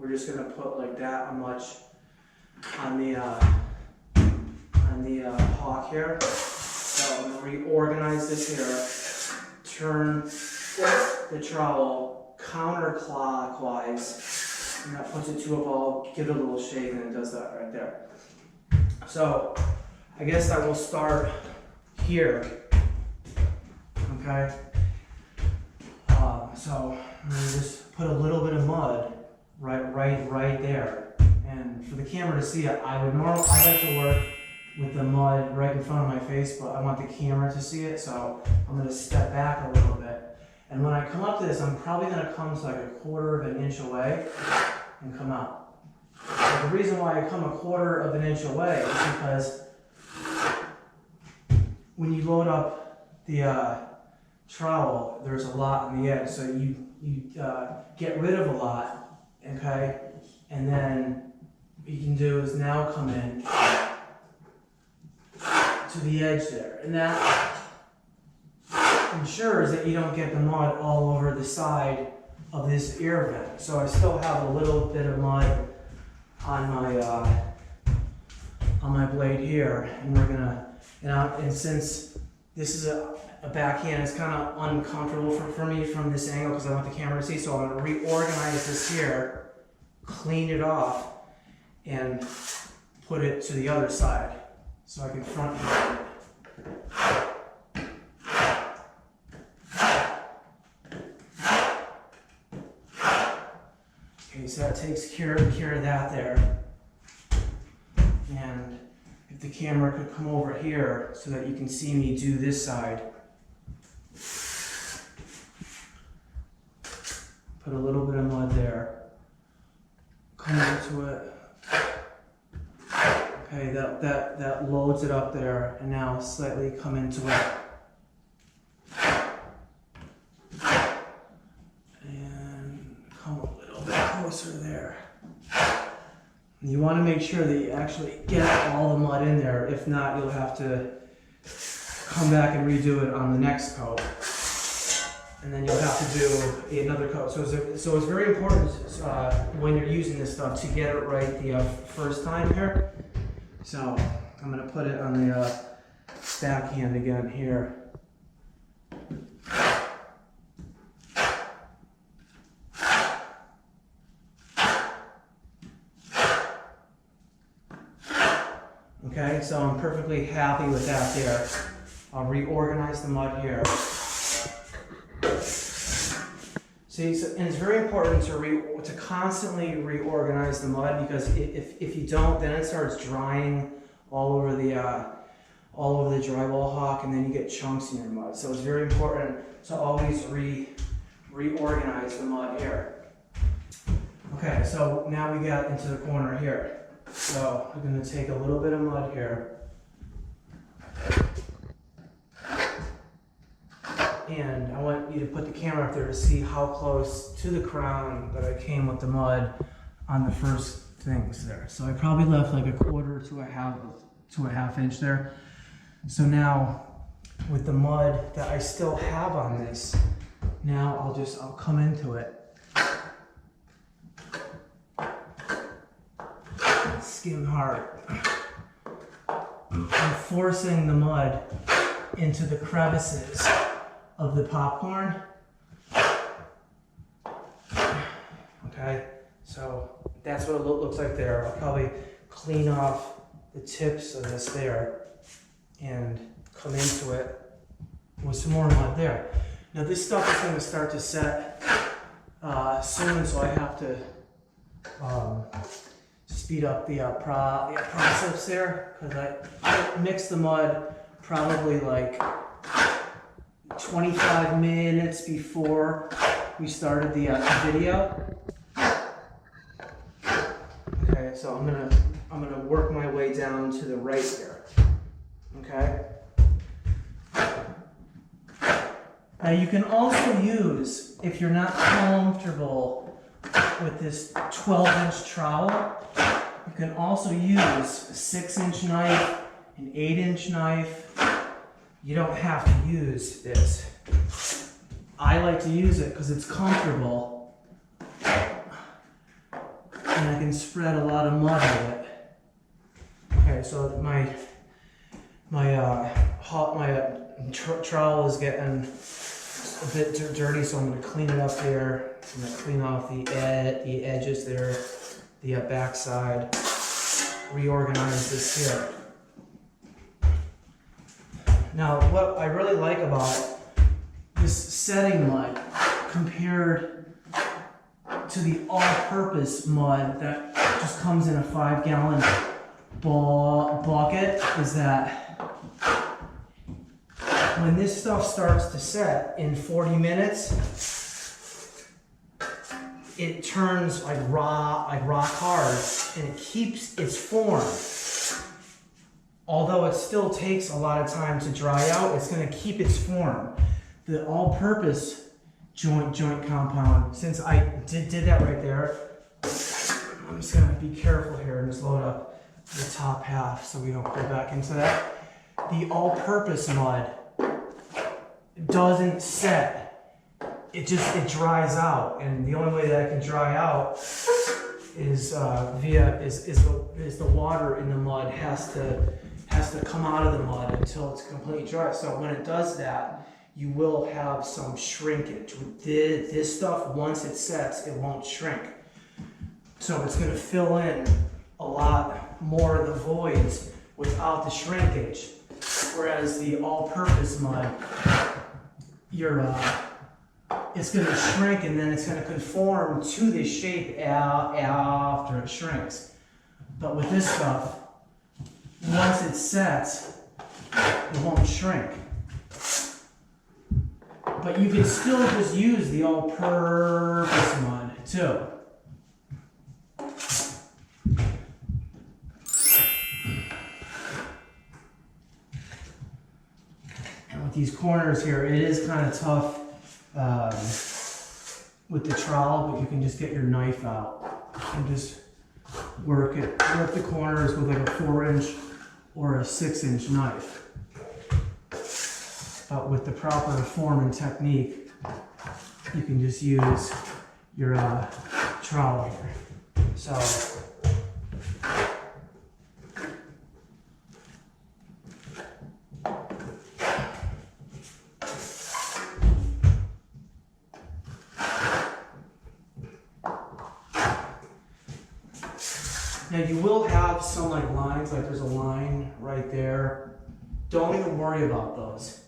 we're just gonna put like that much on the hawk here. So I'm gonna reorganize this here, turn the trowel counterclockwise, and that puts it to a ball, give it a little shake, and it does that right there. So I guess I will start here, okay? So I'm gonna just put a little bit of mud right there. And for the camera to see it, I like to work with the mud right in front of my face, but I want the camera to see it, so I'm gonna step back a little bit. And when I come up to this, I'm probably gonna come to like 1/4 of an inch away and come out. So the reason why I come 1/4 of an inch away is because when you load up the trowel, there's a lot on the edge, so you get rid of a lot, okay? And then what you can do is now come in to the edge there, and that ensures that you don't get the mud all over the side of this air vent. So I still have a little bit of mud on my blade here, and we're gonna, and since this is a backhand, it's kind of uncomfortable for me from this angle because I want the camera to see, so I'm gonna reorganize this here, clean it off, and put it to the other side so I can front load it. Okay, so that takes care of that there. And if the camera could come over here so that you can see me do this side. Put a little bit of mud there. Come into it. Okay, that loads it up there, and now slightly come into it. And come a little bit closer there. And you want to make sure that you actually get all the mud in there. If not, you'll have to come back and redo it on the next coat. And then you'll have to do another coat. So it's very important when you're using this stuff to get it right the first time here. So I'm going to put it on the backhand again here. Okay, so I'm perfectly happy with that there. I'll reorganize the mud here. See, and it's very important to constantly reorganize the mud, because if you don't, then it starts drying all over the drywall hawk, and then you get chunks in your mud. So it's very important to always reorganize the mud here. Okay, so now we got into the corner here. So I'm going to take a little bit of mud here. And I want you to put the camera up there to see how close to the crown that I came with the mud on the first things there. So I probably left like 1/4 to a half inch there. So now with the mud that I still have on this, now I'll come into it. Skim hard. I'm forcing the mud into the crevices of the popcorn. Okay, so that's what it looks like there. I'll probably clean off the tips of this there and come into it with some more mud there. Now this stuff is going to start to set soon, so I have to speed up the process there, because I mixed the mud probably like 25 minutes before we started the video. Okay, so I'm gonna work my way down to the right here. Okay. Now you can also use, if you're not comfortable with this 12-inch trowel, you can also use a 6-inch knife, an 8-inch knife. You don't have to use this. I like to use it because it's comfortable. and I can spread a lot of mud with it. Okay, so my trowel is getting a bit dirty, so I'm going to clean it up there. I'm going to clean off the edges there, the backside, reorganize this here. Now, what I really like about this setting mud compared to the all-purpose mud that just comes in a 5-gallon bucket is that when this stuff starts to set in 40 minutes, it turns like rock hard, and it keeps its form. Although it still takes a lot of time to dry out, it's going to keep its form. The all-purpose joint compound, since I did that right there, I'm just going to be careful here and just load up the top half so we don't go back into that. The all-purpose mud doesn't set. It dries out, and the only way that it can dry out is the water in the mud has to come out of the mud until it's completely dry. So when it does that, you will have some shrinkage. With this stuff, once it sets, it won't shrink. So it's going to fill in a lot more of the voids without the shrinkage. Whereas the all-purpose mud, it's going to shrink, and then it's going to conform to this shape after it shrinks. But with this stuff, once it sets, it won't shrink. But you can still just use the all-purpose mud too. And with these corners here, it is kind of tough with the trowel, but you can just get your knife out and just work the corners with like a 4-inch or a 6-inch knife. But with the proper form and technique, you can just use your trowel here. So now you will have some like lines, like there's a line right there. Don't even worry about those.